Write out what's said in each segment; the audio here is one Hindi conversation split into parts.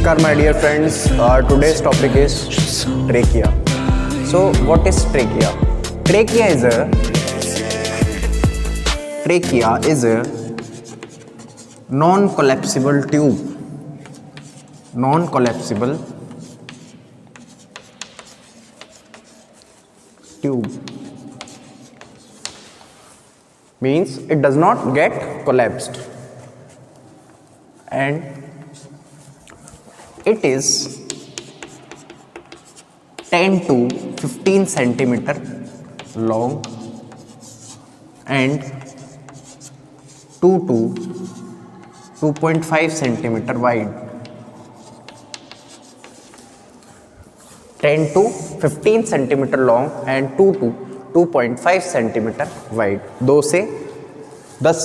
Namaskar my dear friends, today's topic is trachea. So what is trachea? Trachea is a non-collapsible tube. Non-collapsible tube means it does not get collapsed, and it is 10 to 15 centimeter long and 2 to 2.5 centimeter wide. 10 to 15 centimeter long and 2 to 2.5 centimetre wide. 2 से 10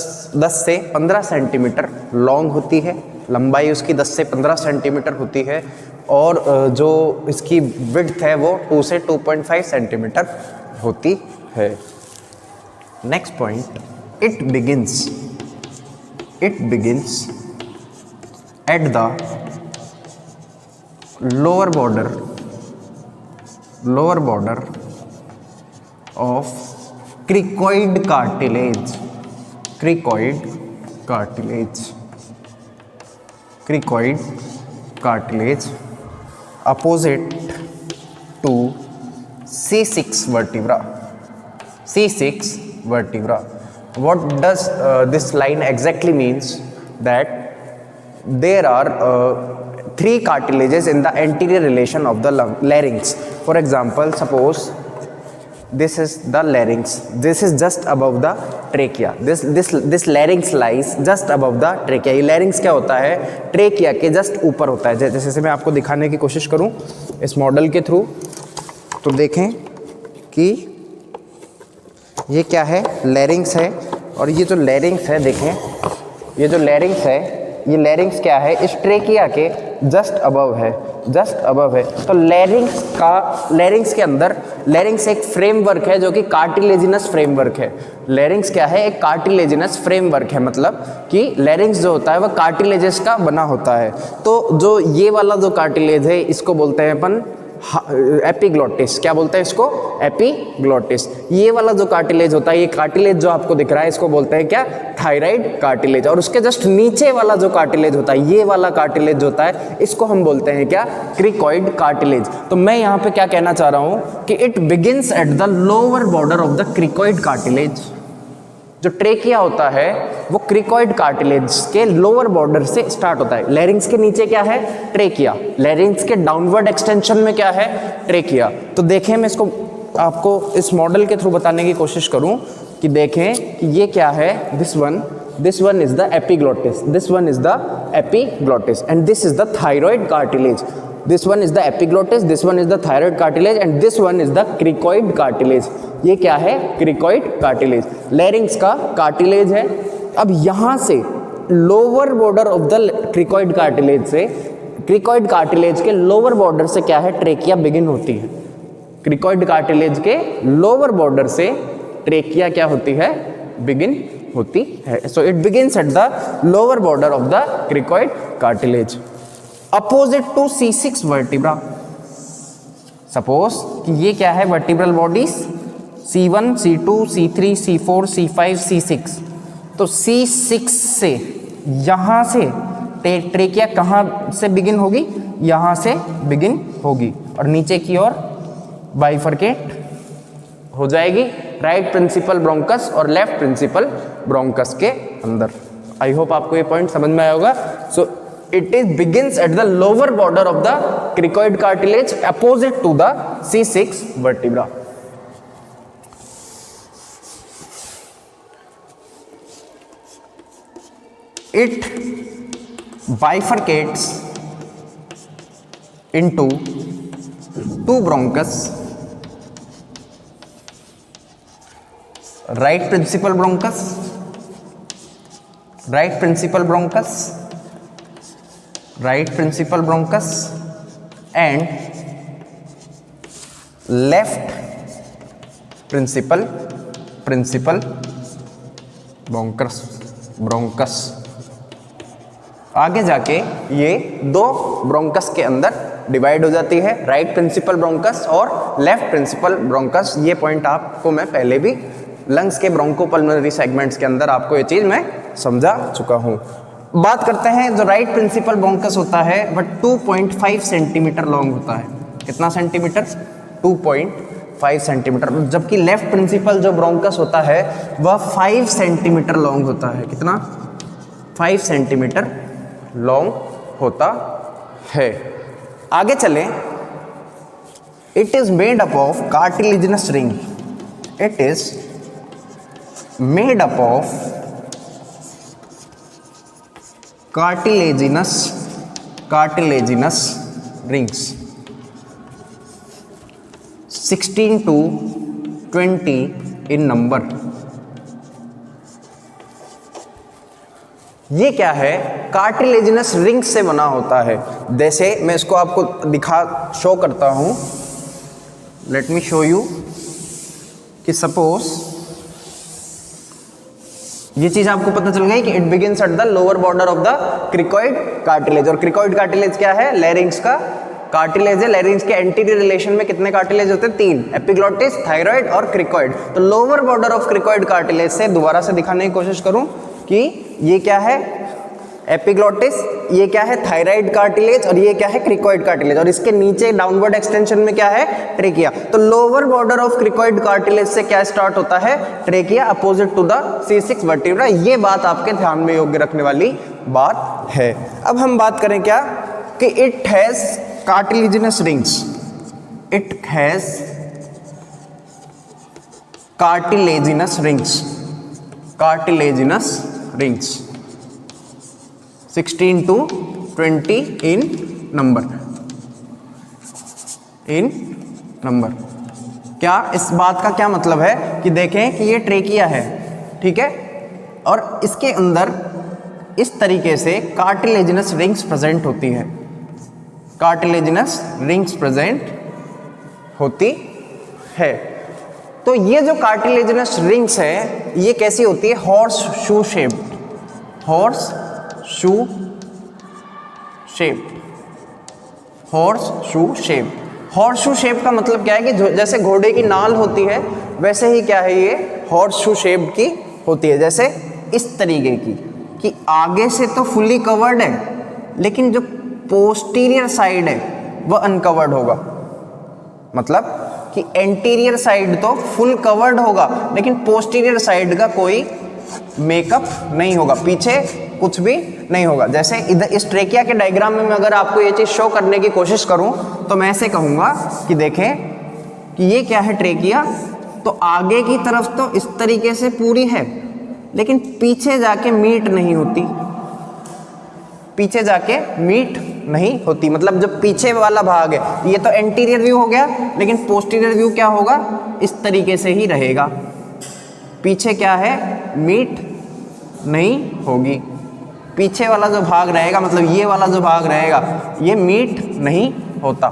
से 15 सेंटीमीटर लॉन्ग होती है, लंबाई उसकी 10 से 15 सेंटीमीटर होती है, और जो इसकी विड्थ है वो 2 से 2.5 सेंटीमीटर होती है. Next point, it begins at the lower border of cricoid cartilage opposite to C6 vertebra. What does this line exactly means? That there are 3 cartilages in the anterior relation of the larynx. For example, suppose this is the larynx, this is just above the trachea, this larynx lies just above the trachea. ये larynx क्या होता है? ट्रेकिया के जस्ट ऊपर होता है. जैसे मैं आपको दिखाने की कोशिश करूं इस मॉडल के थ्रू, तो देखें कि ये क्या है, larynx है, और ये जो larynx है, देखें ये जो larynx है, ये larynx क्या है, इस ट्रेकिया के जस्ट अबव है. तो लैरिंग्स के अंदर लैरिंग्स एक फ्रेमवर्क है जो कि कार्टिलेजिनस फ्रेमवर्क है. लैरिंग्स क्या है? एक कार्टिलेजिनस फ्रेमवर्क है, मतलब कि लैरिंग्स जो होता है वह कार्टिलेजेस का बना होता है. तो जो ये वाला जो कार्टिलेज है इसको बोलते हैं अपन एपिग्लोटिस. क्या बोलते हैं इसको? एपिग्लोटिस. ये वाला जो कार्टिलेज होता है, ये कार्टिलेज जो आपको दिख रहा है, इसको बोलते हैं क्या? Thyroid cartilage. और उसके जस्ट नीचे वाला जो कार्टिलेज होता है, ये वाला कार्टिलेज होता है, इसको हम बोलते हैं क्या? Cricoid cartilage. तो मैं यहाँ पे क्या कहना चाह रहा हूँ कि it begins at the lower border of the cricoid cartilage. जो ट्रेकिया होता है वो क्रिकॉइड कार्टिलेज के लोअर बॉर्डर से स्टार्ट होता है. लैरिंग्स के नीचे क्या है? ट्रेकिया. लैरिंग्स के डाउनवर्ड एक्सटेंशन में क्या है? ट्रेकिया. तो देखें, मैं इसको आपको इस मॉडल के थ्रू बताने की कोशिश करूं कि देखें कि ये क्या है. This one is the epiglottis, and this is the thyroid cartilage. This one is the epiglottis, this one is the thyroid cartilage, and this one is the cricoid cartilage. ये क्या है? Cricoid cartilage. लैरिंग्स का कार्टिलेज है. अब यहाँ से lower border of the cricoid cartilage के लोअर बॉर्डर से क्या है? ट्रेकिया बिगिन होती है. क्रिकॉइड कार्टिलेज के लोअर बॉर्डर से ट्रेकिया क्या होती है? बिगिन होती है. So it begins at the lower border of the cricoid cartilage opposite to C6 vertebra. Suppose कि ये क्या है? Vertebral bodies C1, C2, C3, C4, C5, C6. तो C6 से यहाँ से ट्रेकिया कहाँ से बिगिन होगी? यहाँ से बिगिन होगी और नीचे की ओर बाइफरकेट हो जाएगी राइट प्रिंसिपल ब्रोंकस और लेफ्ट प्रिंसिपल ब्रोंकस के अंदर. आई होप आपको ये पॉइंट समझ में आया होगा. सो it begins at the lower border of the cricoid cartilage opposite to the C6 vertebra. It bifurcates into two bronchus, right principal bronchus and left principal bronchus. आगे जाके ये दो ब्रोंकस के अंदर डिवाइड हो जाती है, राइट प्रिंसिपल ब्रोंकस और लेफ्ट प्रिंसिपल ब्रोंकस। ये पॉइंट आपको मैं पहले भी लंग्स के ब्रोंकोपल्मोनरी सेगमेंट्स के अंदर आपको ये चीज़ मैं समझा चुका हूँ। बात करते हैं जो राइट प्रिंसिपल ब्रोंकस होता है वह 2.5 सेंटीमीटर लॉन्ग होता है। कितना सेंटीमीटर? 2.5 सेंटीमीटर। जबकि लेफ्ट प्रिंसिपल जो ब्रोंकस होता है वह 5 सेंटीमीटर लॉन्ग होता है। कितना? 5 सेंटीमीटर लॉन्ग होता है। आगे चलें। It is made up of cartilaginous ring. It is made up of cartilaginous rings 16 to 20 in number। ये क्या है? कार्टिलेजिनस रिंग से बना होता है। जैसे मैं इसको आपको शो करता हूं। लेट मी शो यू कि सपोज ये चीज आपको पता चल गई कि it begins at the lower border of the cricoid cartilage. और क्रिकॉइड कार्टिलेज क्या है? लैरिंग्स का कार्टिलेज है। लैरिंग्स के एंटीरियर रिलेशन में कितने कार्टिलेज होते हैं? 3, एपिग्लॉटिस, थायराइड और क्रिकॉइड। तो lower border of cricoid cartilage से दोबारा से दिखाने की कोशिश करूं कि ये क्या है? एपिग्लॉटिस, ये क्या है? थायराइड कार्टिलेज, और ये क्या है? Cricoid cartilage. और इसके नीचे डाउनवर्ड एक्सटेंशन में क्या है? ट्रेकिया। तो lower border of cricoid cartilage से क्या स्टार्ट होता है? Trachea, opposite to the C6 vertebra. ये बात आपके ध्यान में योग्य रखने वाली बात है। अब हम बात करें क्या कि it has cartilaginous rings. It has cartilaginous rings. Cartilaginous rings 16 to 20 in number। क्या इस बात का क्या मतलब है कि देखें कि ये ट्रेकिया है, ठीक है, और इसके अंदर इस तरीके से कार्टिलेजिनस रिंग्स प्रेजेंट होती है। कार्टिलेजिनस रिंग्स प्रेजेंट होती है। तो ये जो कार्टिलेजिनस रिंग्स है ये कैसी होती है? Horse shoe shaped. Horse shoe shape. Horse shoe shape. Horse shoe shape का मतलब क्या है कि जैसे घोड़े की नाल होती है वैसे ही क्या है ये हॉर्स शू शेप की होती है। जैसे इस तरीके की कि आगे से तो फुली कवर्ड है लेकिन जो पोस्टीरियर साइड है वह अनकवर्ड होगा। मतलब कि एंटीरियर साइड तो फुल कवर्ड होगा लेकिन पोस्टीरियर साइड का कोई मेकअप नहीं होगा, पीछे कुछ भी नहीं होगा। जैसे इधर इस ट्रेकिया के डायग्राम में मैं अगर आपको ये चीज़ शो करने की कोशिश करूं तो मैं ऐसे कहूँगा कि देखें कि ये क्या है? ट्रेकिया। तो आगे की तरफ तो इस तरीके से पूरी है लेकिन पीछे जाके मीट नहीं होती। पीछे जाके मीट नहीं होती मतलब जो पीछे वाला भाग है ये तो एंटीरियर व्यू हो गया लेकिन पोस्टीरियर व्यू क्या होगा? इस तरीके से ही रहेगा। पीछे क्या है? मीट नहीं होगी। पीछे वाला जो भाग रहेगा मतलब ये वाला जो भाग रहेगा ये मीट नहीं होता।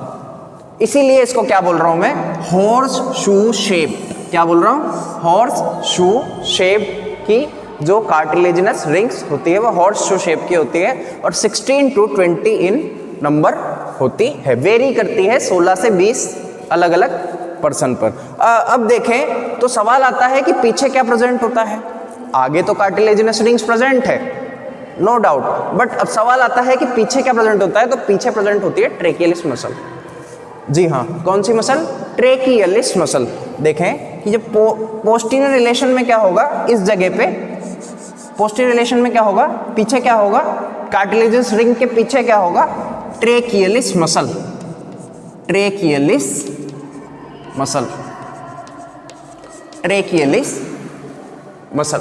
इसीलिए इसको क्या बोल रहा हूं मैं? Horse shoe shape. क्या बोल रहा हूं? हॉर्स शू शेप की जो कार्टिलेजिनस रिंग्स होती है वो हॉर्स शू शेप की होती है और 16 to 20 इन नंबर होती है। वेरी करती है 16 से 20 अलग अलग पर्सन पर। अब देखें तो सवाल आता है कि पीछे क्या प्रेजेंट होता है? आगे तो कार्टिलेजिनस रिंग्स प्रेजेंट है, नो डाउट, बट अब सवाल आता है कि पीछे क्या प्रेजेंट होता है? तो पीछे प्रेजेंट होती है ट्रेकियलिस मसल। जी हाँ, कौन सी मसल? ट्रेकियलिस मसल। देखें कि जब पोस्टीरियर रिलेशन में क्या होगा? इस जगह पे पोस्टीरियर रिलेशन में क्या होगा? पीछे क्या होगा? कार्टिलेजिनस रिंग के पीछे क्या होगा? ट्रेकियलिस मसल। ट्रेकियलिस मसल। ट्रेकियलिस मसल।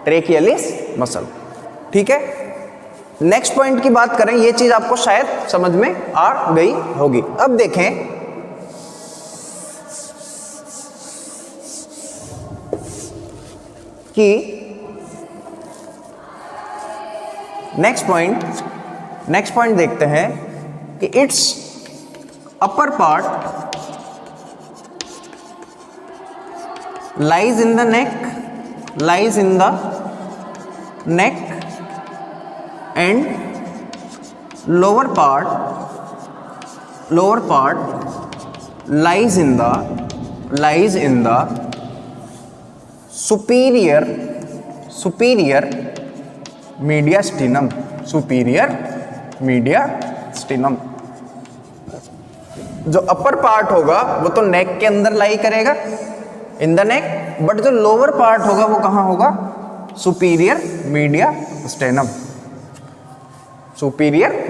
ट्रेकियलिस मसल। ठीक है। नेक्स्ट पॉइंट की बात करें, ये चीज आपको शायद समझ में आ गई होगी। अब देखें कि नेक्स्ट पॉइंट देखते हैं कि it's upper part lies in the neck and lower part lies in the superior mediastinum, जो अपर पार्ट होगा वो तो नेक के अंदर लाई करेगा, इन द नेक, बट जो लोअर पार्ट होगा वो कहाँ होगा, सुपीरियर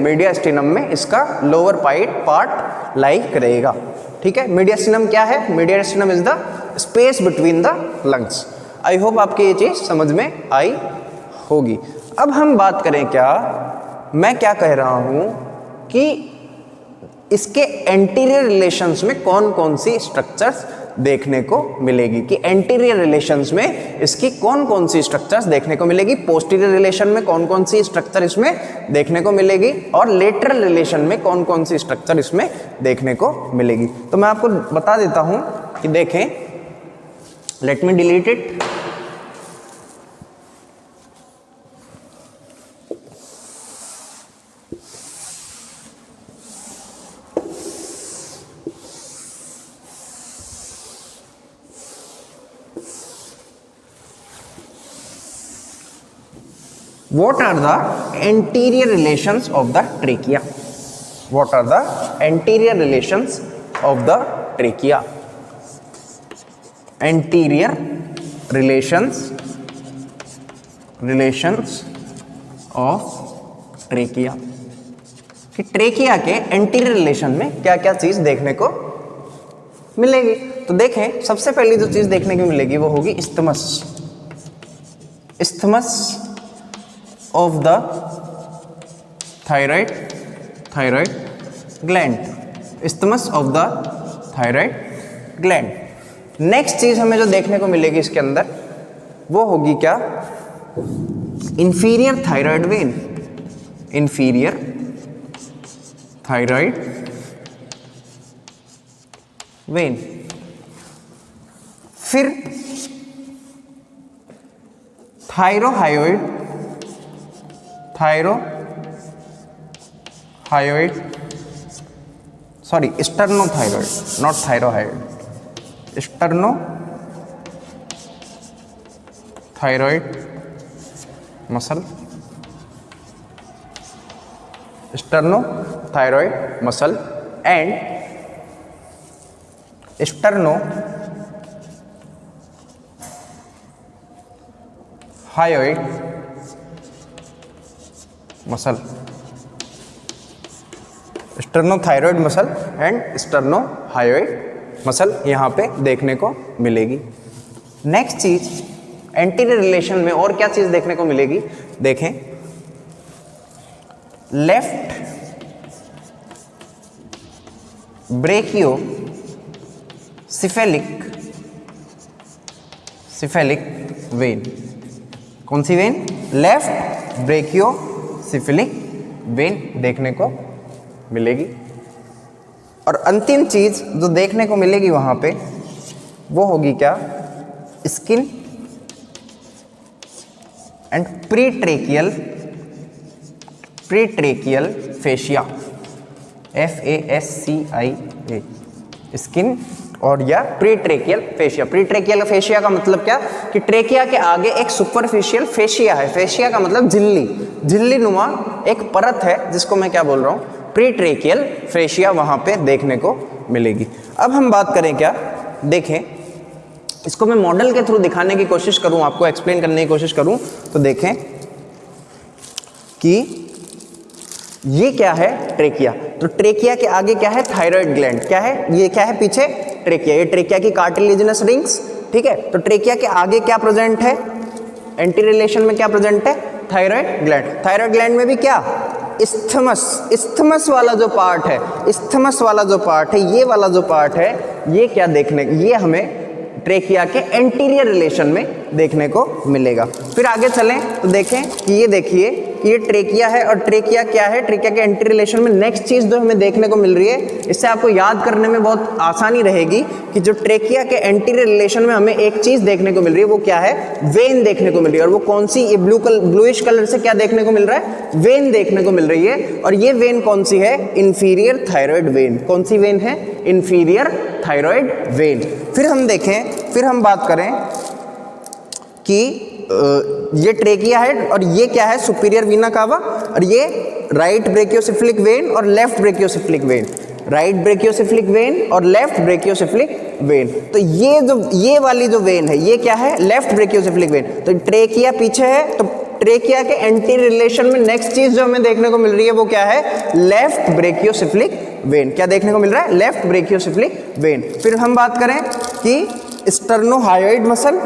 मीडियास्टिनम में इसका लोअर पार्ट लाई करेगा। ठीक है, मीडियास्टिनम क्या है? Mediastinum is the space between the lungs. I hope आपके ये चीज समझ में आई होगी। अब हम बात करें, मैं क्या कह रहा हूं कि इसके एंटीरियर रिलेशंस में कौन कौन सी स्ट्रक्चर्स देखने को मिलेगी, कि एंटीरियर रिलेशंस में इसकी कौन कौन सी स्ट्रक्चर्स देखने को मिलेगी, पोस्टीरियर रिलेशन में कौन कौन सी स्ट्रक्चर इसमें देखने को मिलेगी, और लेटरल रिलेशन में कौन कौन सी स्ट्रक्चर इसमें देखने को मिलेगी। तो मैं आपको बता देता हूं कि देखें, let me delete it. What are the anterior relations of the trachea? What are the anterior relations of the trachea? Anterior relations of trachea, कि ट्रेकिया के एंटीरियर रिलेशन में क्या क्या चीज देखने को मिलेगी। तो देखें, सबसे पहली जो चीज देखने को मिलेगी वो होगी isthmus of the thyroid gland, isthmus of the thyroid gland। Next चीज हमें जो देखने को मिलेगी इसके अंदर वो होगी क्या, inferior thyroid vein, inferior thyroid vein। फिर sternothyroid, not thyroid, sternothyroid muscle, and sternohyoid muscle, sternothyroid muscle and sternohyoid muscle यहाँ पे देखने को मिलेगी। नेक्स्ट चीज एंटीरियर रिलेशन में और क्या चीज देखने को मिलेगी, देखें, लेफ्ट ब्रेकियो सिफेलिक वेन। कौन सी वेन? लेफ्ट ब्रेकियो सिफिलिक वेन देखने को मिलेगी। और अंतिम चीज जो देखने को मिलेगी वहां पे वो होगी क्या, skin and pretracheal fascia, FASCIA, skin और या प्रीट्रेकियल फेशिया। प्रीट्रेकियल फेशिया का मतलब क्या, कि ट्रेकिया के आगे एक सुपरफिशियल फेशिया है। फेशिया का मतलब झिल्ली नुमा एक परत है, जिसको मैं क्या बोल रहा हूं, प्रीट्रेकियल फेशिया वहां पे देखने को मिलेगी। अब हम बात करें क्या, देखें, इसको मैं मॉडल के थ्रू दिखाने की कोशिश करूं, आपको एक्सप्लेन करने की कोशिश करूं, तो देखें कि ये क्या है, ट्रेकिया। तो ट्रेकिया के आगे क्या है, थायराइड ग्लैंड। क्या है ये, क्या है पीछे, ट्रेकिया। ये ट्रेकिया की कार्टिलेजिनस रिंग्स, ठीक है। तो ट्रेकिया के आगे क्या प्रेजेंट है, एंटीरियर रिलेशन में क्या प्रेजेंट है, थायराइड ग्लैंड। थायराइड ग्लैंड में भी क्या, इस्थमस वाला जो पार्ट है, ये वाला जो पार्ट है, ये क्या देखने, ये हमें ट्रेकिया के एंटीरियर रिलेशन में देखने को मिलेगा। फिर आगे चलें तो देखें कि ये देखिए कि कि ये ट्रेकिया है, और ट्रेकिया क्या है, ट्रेकिया के एंटी रिलेशन में नेक्स्ट चीज़ जो हमें देखने को मिल रही है, इससे आपको याद करने में बहुत आसानी रहेगी कि जो ट्रेकिया के एंटी रिलेशन में हमें एक चीज़ देखने को मिल रही है, वो क्या है, वेन देखने को मिल रही है। और वो कौन सी, ये ब्लूइश कलर से क्या देखने को मिल रहा है, वेन देखने को मिल रही है। और ये वेन कौन सी है, इंफीरियर थायराइड वेन। कौन सी वेन है, इंफीरियर थायराइड वेन। फिर हम देखें, फिर हम बात करें कि ये ट्रेकिया है और ये क्या है, सुपीरियर वीना कावा, और ये राइट ब्रेकियोसिफिलिक वेन और लेफ्ट ब्रेकियोसिफिलिक वेन, राइट ब्रेकियोसिफिलिक वेन और लेफ्ट ब्रेकियोसिफिलिक वेन। तो ये वाली जो वेन है, ये क्या है, लेफ्ट ब्रेकियोसिफिलिक वेन। तो ट्रेकिया पीछे है, तो ट्रेकिया के एंटी रिलेशन में नेक्स्ट चीज जो हमें देखने को मिल रही है वो क्या है, लेफ्ट ब्रेकियोसिफिलिक वेन। क्या देखने को मिल रहा है, लेफ्ट ब्रेकियोसिफिलिक वेन। फिर हम बात करें कि स्टर्नोहायोइड मसल,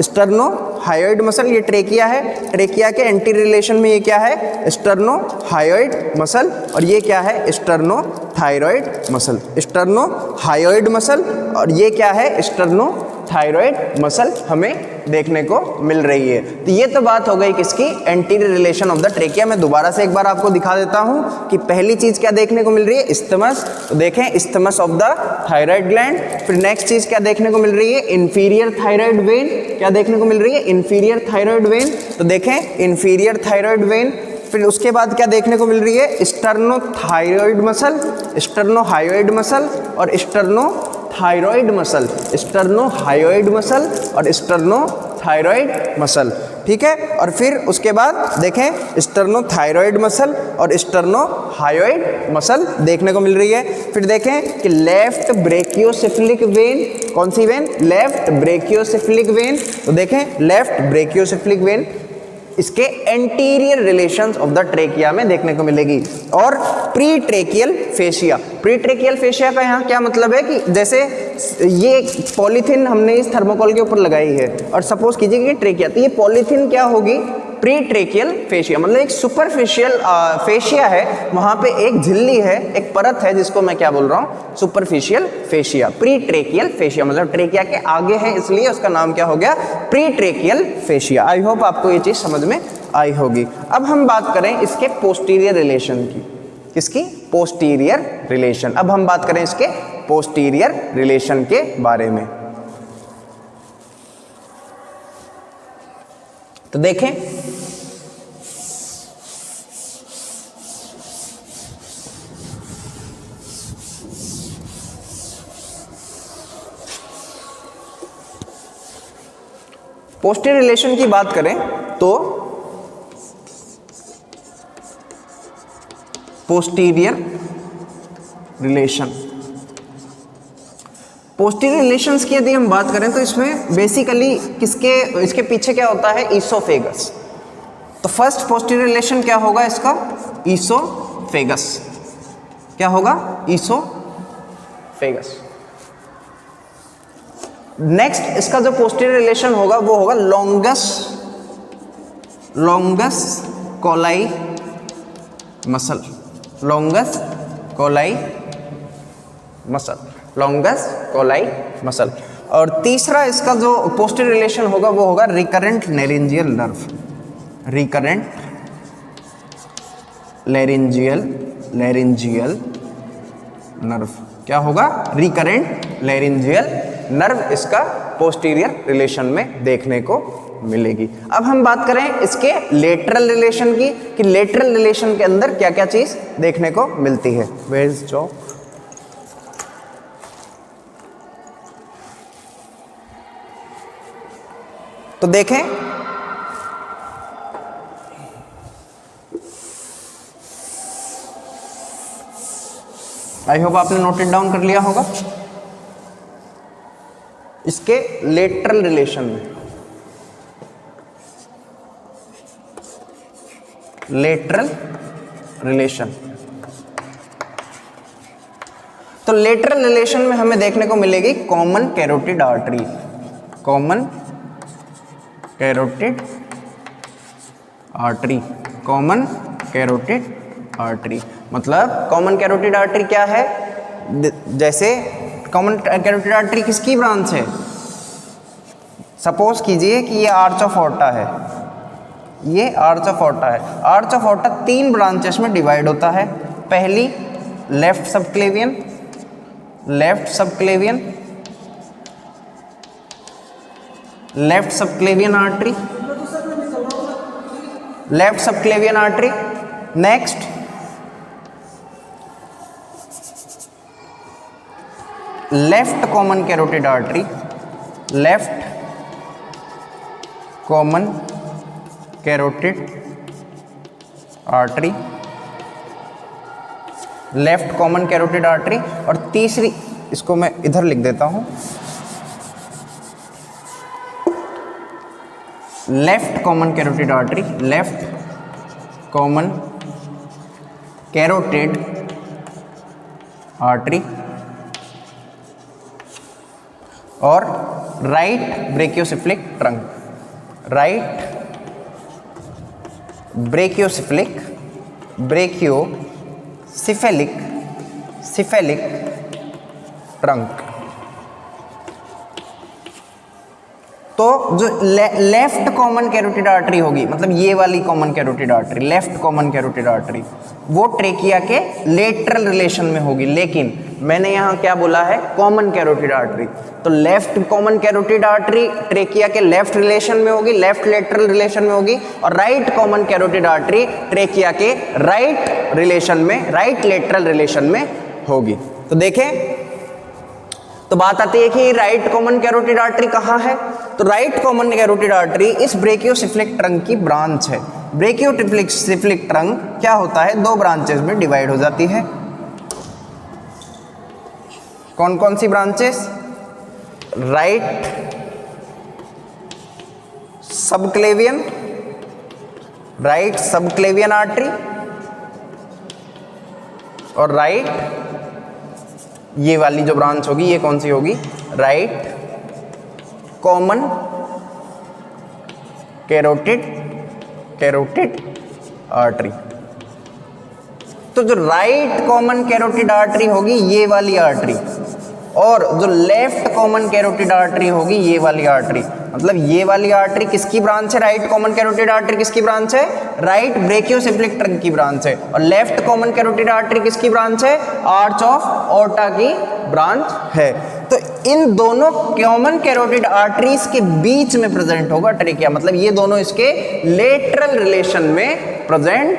स्टर्नोहायोइड मसल, ये ट्रेकिया है, ट्रेकिया के एंटी रिलेशन में ये क्या है, स्टर्नोहायोइड मसल, और ये क्या है, स्टर्नोथायरॉइड मसल, स्टर्नोहायोइड मसल, और ये क्या है, स्टर्नोथायरॉइड मसल हमें देखने को मिल रही है। तो ये तो बात हो गई किसकी, anterior relation of the trachea. मैं दोबारा से एक बार आपको दिखा देता हूं कि पहली चीज क्या देखने को मिल रही है, इस्थमस। तो देखें, isthmus of the thyroid gland. फिर नेक्स्ट चीज क्या देखने को मिल रही है, इंफीरियर थायराइड वेन। क्या देखने को मिल रही है, इंफीरियर थायराइड वेन। तो देखें, इंफीरियर थायराइड वेन। फिर उसके बाद क्या देखने को मिल रही है, स्टर्नोथायरॉइड मसल, स्टर्नोहायोइड मसल और स्टर्नोथायरॉइड मसल, स्टर्नोहायोइड मसल और स्टर्नोथायरॉइड मसल। ठीक है, और फिर उसके बाद देखें, स्टर्नोथायरॉइड मसल और स्टर्नोहायोइड मसल देखने को मिल रही है। फिर देखें कि लेफ्ट ब्रेकियोसिफिलिक वेन, कौन सी वेन, लेफ्ट ब्रेकियोसिफिलिक वेन। तो देखें, लेफ्ट ब्रेकियोसिफिलिक वेन इसके anterior relations of the trachea में देखने को मिलेगी। और pre tracheal fascia, pre tracheal fascia का यहाँ क्या मतलब है कि जैसे ये पॉलीथीन हमने इस थर्मोकोल के ऊपर लगाई है और सपोज कीजिए कि ट्रेकिया, तो ये पॉलीथीन क्या होगी, प्री ट्रेकियल फेशिया, मतलब एक सुपरफिशियल फेशिया है, वहाँ पे एक झिल्ली है, एक परत है, जिसको मैं क्या बोल रहा हूँ, superficial fascia. Pre tracheal fascia मतलब ट्रेकिया के आगे है, इसलिए उसका नाम क्या हो गया, pre tracheal fascia. I hope आपको ये चीज़ समझ में आई होगी। अब हम बात करें इसके पोस्टीरियर रिलेशन की, किसकी, पोस्टीरियर रिलेशन। अब हम बात करें इसके पोस्टीरियर रिलेशन के बारे में। तो देखें, पोस्टीरियर रिलेशन की बात करें तो पोस्टीरियर रिलेशन, पोस्टीरियर रिलेशंस की यदि हम बात करें तो इसमें बेसिकली इसके पीछे क्या होता है, ईसोफेगस। तो फर्स्ट पोस्टीरियर रिलेशन क्या होगा इसका, ईसोफेगस। क्या होगा, ईसोफेगस। नेक्स्ट इसका जो पोस्टीरियर रिलेशन होगा वो होगा longus coli muscle, longus coli muscle, longus coli muscle. और तीसरा इसका जो पोस्टीरियर रिलेशन होगा वो होगा recurrent laryngeal nerve, recurrent laryngeal nerve. क्या होगा, रिकरेंट लेरिंजियल नर्व इसका पोस्टीरियर रिलेशन में देखने को मिलेगी। अब हम बात करें इसके लेटरल रिलेशन की, कि लेटरल रिलेशन के अंदर क्या क्या चीज देखने को मिलती है। वेयर इज चॉक, तो देखें, आई होप आपने नोटेड डाउन कर लिया होगा। इसके लेटरल रिलेशन में, लेटरल रिलेशन, तो लेटरल रिलेशन में हमें देखने को मिलेगी common carotid artery, common carotid artery, common carotid artery. मतलब कॉमन कैरोटिड आर्टरी क्या है, जैसे कॉमन कैरोटिड आर्टरी किसकी ब्रांच है, सपोज कीजिए कि ये आर्च ऑफ ऑर्टा है, ये आर्च ऑफ ओर्टा है। आर्च ऑफ ओर्टा 3 ब्रांचेस में डिवाइड होता है। पहली left subclavian, left subclavian, left subclavian artery, left subclavian artery. Next left common carotid artery, left common carotid artery, left common carotid artery. और तीसरी, इसको मैं इधर लिख देता हूं, left common carotid artery, left common carotid artery और right brachiocephalic trunk, right brachiocephalic, brachiocephalic, cephalic trunk. तो जो लेफ्ट कॉमन कैरोटिड आर्टरी होगी, मतलब ये वाली common carotid artery, left common carotid artery, वो ट्रेकिया के लेटरल रिलेशन में होगी। लेकिन मैंने यहाँ क्या बोला है, कॉमन कैरोटिड आर्टरी। तो left common carotid artery trachea के लेफ्ट रिलेशन में होगी, लेफ्ट लेटरल रिलेशन में होगी। और right common carotid artery trachea के राइट रिलेशन में, राइट लेटरल रिलेशन में होगी। तो देखें, तो बात आती है कि राइट कॉमन कैरोटिड आर्टरी कहाँ है। तो राइट कॉमन कैरोटिड आर्टरी इस ब्रेकियोसिफिलिक ट्रंक की ब्रांच है। ब्रेकियोसिफिलिक ट्रंक क्या होता है, 2 ब्रांचेस में डिवाइड हो जाती है। कौन कौन सी branches, right subclavian, right subclavian artery और राइट, ये वाली जो ब्रांच होगी ये कौन सी होगी, राइट कॉमन कैरोटिड आर्टरी। तो जो राइट कॉमन कैरोटिड आर्टरी होगी ये वाली आर्टरी, और जो लेफ्ट कॉमन कैरोटिड आर्टरी होगी ये वाली आर्टरी। मतलब ये वाली आर्टरी किसकी ब्रांच है, राइट कॉमन कैरोटिड आर्टरी किसकी ब्रांच है, राइट ब्रेकियोसिफिलिक ट्रंक की ब्रांच है। और लेफ्ट कॉमन कैरोटिड आर्टरी किसकी ब्रांच है, आर्च ऑफ ओर्टा की ब्रांच है। तो इन दोनों कॉमन कैरोटिड आर्टरीज के बीच में प्रेजेंट होगा ट्रेकिया, मतलब ये दोनों इसके लेटरल रिलेशन में प्रेजेंट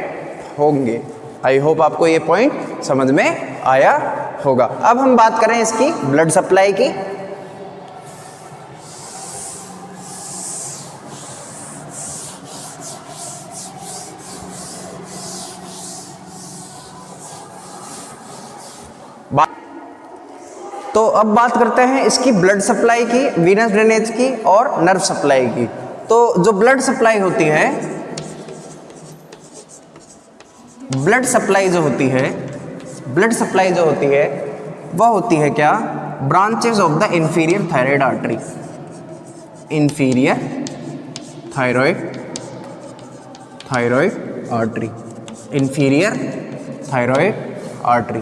होंगे। आई होप आपको ये पॉइंट समझ में आया होगा। अब हम बात करें इसकी ब्लड सप्लाई की। तो अब बात करते हैं इसकी ब्लड सप्लाई की, वीनस ड्रेनेज की और नर्व सप्लाई की। तो जो ब्लड सप्लाई होती है, ब्लड सप्लाई जो होती है, ब्लड सप्लाई जो होती है वह होती है क्या, branches of the inferior thyroid artery, inferior thyroid artery, inferior thyroid artery.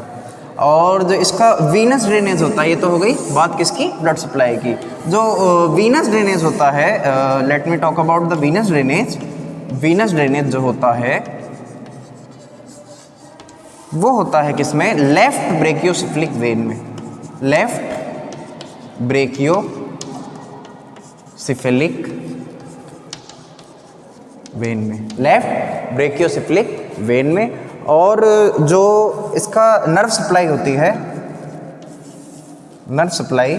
और जो इसका वीनस ड्रेनेज होता है, ये तो हो गई बात किसकी, ब्लड सप्लाई की। जो वीनस ड्रेनेज होता है, let me talk about the Venus drainage. Venus drainage जो होता है वो होता है किसमें, लेफ्ट ब्रेकियोसिफिलिक वेन में, लेफ्ट ब्रेकियोसिफिलिक वेन में, लेफ्ट ब्रेकियोसिफिलिक वेन में। और जो इसका नर्व सप्लाई होती है, नर्व सप्लाई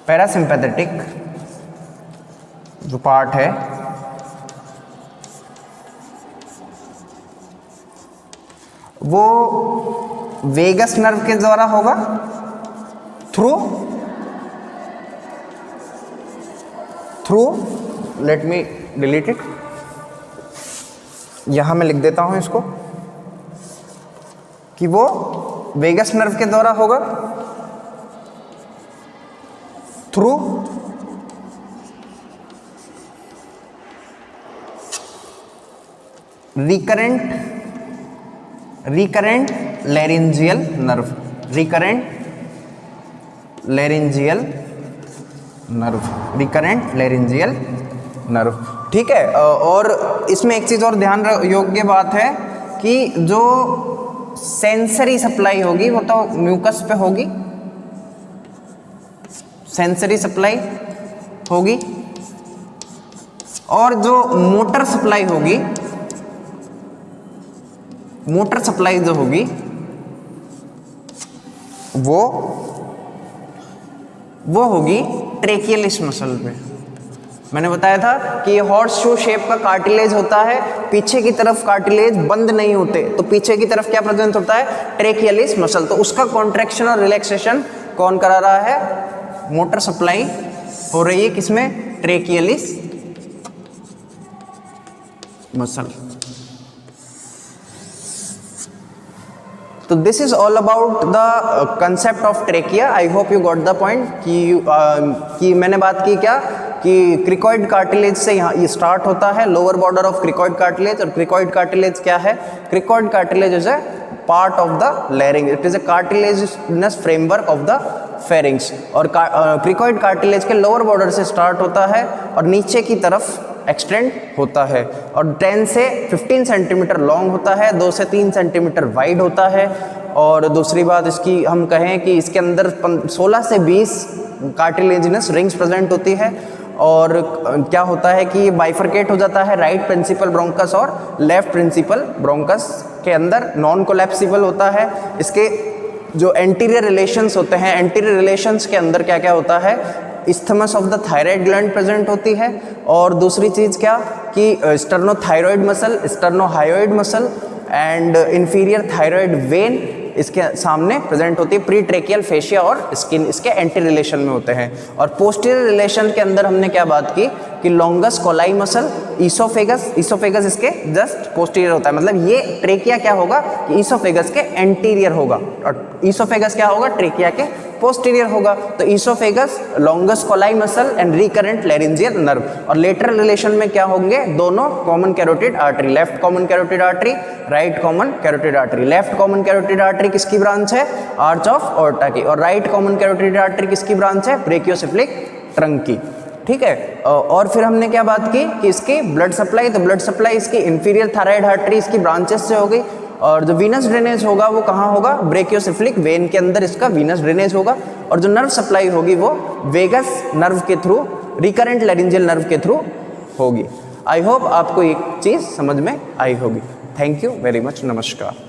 पैरासिम्पैथेटिक जो पार्ट है वो वेगस नर्व के द्वारा होगा, through let me delete it, यहां मैं लिख देता हूं इसको कि वो वेगस नर्व के द्वारा होगा, through recurrent laryngeal nerve, recurrent laryngeal nerve, recurrent laryngeal nerve, ठीक है। और इसमें एक चीज़ और ध्यान योग्य बात है कि जो सेंसरी सप्लाई होगी वो तो म्यूकस पे होगी, सेंसरी सप्लाई होगी, और जो मोटर सप्लाई होगी, मोटर सप्लाई जो होगी वो होगी ट्रेकियलिस मसल पे। मैंने बताया था कि ये हॉर्स शू शेप का कार्टिलेज होता है, पीछे की तरफ कार्टिलेज बंद नहीं होते, तो पीछे की तरफ क्या प्रेजेंट होता है, ट्रेकियलिस मसल। तो उसका कॉन्ट्रैक्शन और रिलैक्सेशन कौन करा रहा है, मोटर सप्लाई हो रही है किसमें, ट्रेकियलिस मसल। तो this is all about the concept of trachea. I hope you got the point कि मैंने बात की क्या कि क्रिकॉइड कार्टिलेज से यहाँ ये स्टार्ट होता है, lower border of cricoid cartilage. और क्रिकॉइड कार्टिलेज क्या है, cricoid cartilage is a part of the larynx, it is a cartilaginous framework of the pharynx. और क्रिकॉइड कार्टिलेज के लोअर बॉर्डर से स्टार्ट होता है और नीचे की तरफ एक्सटेंड होता है और 10 से 15 सेंटीमीटर लॉन्ग होता है, 2 से 3 सेंटीमीटर वाइड होता है। और दूसरी बात इसकी हम कहें कि इसके अंदर 16 से 20 कार्टिलेजिनस रिंग्स प्रेजेंट होती है। और क्या होता है कि ये बाइफरकेट हो जाता है राइट प्रिंसिपल ब्रोंकस और लेफ्ट प्रिंसिपल ब्रोंकस के अंदर, नॉन कोलैप्सिबल होता है। इसके जो एंटीरियर रिलेशंस होते हैं, एंटीरियर रिलेशंस के अंदर क्या क्या होता है, isthmus of the thyroid gland present होती है। और दूसरी चीज़ क्या कि sternothyroid muscle, sternohyoid muscle and inferior thyroid vein इसके सामने प्रेजेंट होती है। प्री ट्रेकियल फेशिया और स्किन इसके एंटी रिलेशन में होते हैं। और पोस्टीरियर रिलेशन के अंदर हमने क्या बात की कि longus coli muscle, oesophagus, oesophagus इसके जस्ट पोस्टीरियर होता है, मतलब ये ट्रेकिया क्या होगा कि ईसोफेगस के एंटीरियर होगा और ईसोफेगस क्या होगा, ट्रेकिया के पोस्टीरियर होगा। तो oesophagus, longus coli muscle and recurrent laryngeal nerve. और लेटरल रिलेशन में क्या होंगे, दोनों common carotid artery, left common carotid artery, right common carotid artery. Left common carotid artery किसकी ब्रांच है, आर्च ऑफ ऑर्टा की। और राइट कॉमन कैरोटिड आर्टरी किसकी ब्रांच है, ब्रेकियोसेफलिक ट्रंक की, ठीक है। और फिर हमने क्या बात की कि इसकी ब्लड सप्लाई, तो ब्लड सप्लाई इसकी इंफीरियर थायराइड आर्टरी इसकी ब्रांचेस से हो गई। और जो वीनस ड्रेनेज होगा वो कहाँ होगा, ब्रेकियोसेफलिक वेन के अंदर इसका वीनस ड्रेनेज होगा। और जो नर्व सप्लाई होगी वो वेगस नर्व के थ्रू, रिकरेंट लैरिंजियल नर्व के थ्रू होगी। आई होप आपको एक चीज़ समझ में आई होगी। थैंक यू वेरी मच, नमस्कार।